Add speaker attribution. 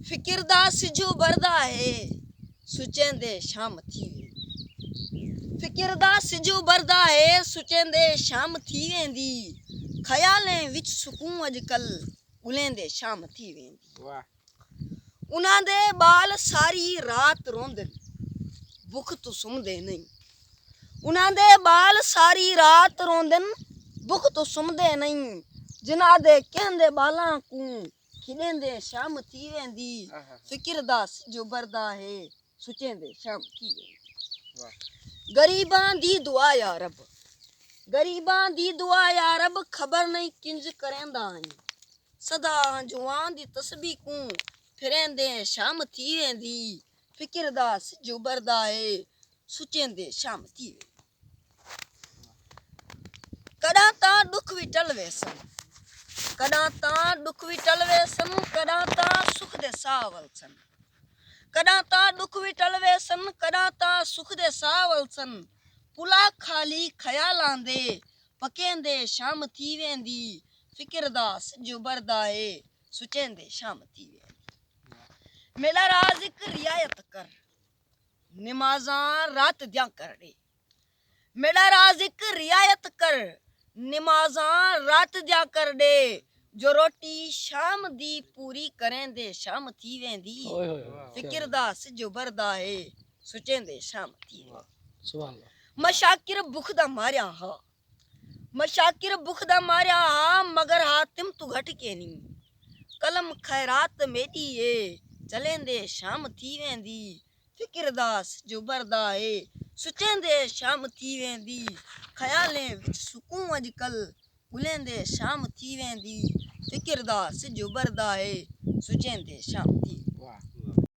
Speaker 1: फिक्र दा सिजु बरदा है सुचेंदे शाम थी फिक्र दा सिजु बरदा है सुचेंदे शाम थी वेंदी ख्यालें विच सुकून अजकल उलेंदे शाम थी वेंदी वाह उन्हां दे बाल सारी रात रोंदे भुख तो सुमदे नहीं उन्हां दे बाल सारी रात रोंदे भुख तो सुमदे नहीं जिन्हां दे कहंदे बालां को खिलेंदे शाम थी वेंदी फिक्र दा सिजु बरदा है सुचेंदे शाम थी वेंदी गरीबां दी दुआ या रब गरीबां दी दुआ या रब खबर नहीं किंज करेंदा है सदा जुआन दी तस्बीह को फिरेंदे शाम थी वेंदी फिक्र दा सिजु बरदा है सुचेंदे शाम थी वेंदी कदा ता दुख भी टलवे सन कदा ता दुख भी टलवे सन कदा ता सुख दे सावल सन कदा ता दुख भी टलवे सन कदा ता सुख दे सावल सन पुला खाली ख्यालां दे पकेंदे शाम थी वेंदी फिक्र दा सिजु बरदा है सुचेंदे शाम थी वेंदी मेरा राज़िक रियायत कर नमाज़ां रात दियां कर दे मेरा राज़िक रियायत कर नमाज़ां रात दियां कर दे जो रोटी शाम दी पूरी करें दे शाम थी वेंदी फिक्र दा सिजु बरदा है सुचेंदे शाम थी वेंदी मशाकिर भुख दा मारिया हा मशाकिर भुख दा मारिया हा मगर हातिम तू घट के नी कलम खैरात मेरी है चलेंदे शाम थी वेंदी फिक्र दा सिजु बरदा है सुचेंदे शाम थी वेंदी ख्यालें विच सुकून अजकल उलेंदे शाम थी वेंदी फिक्र दा सिजु बरदा है सुचेंदे शाम थी वाह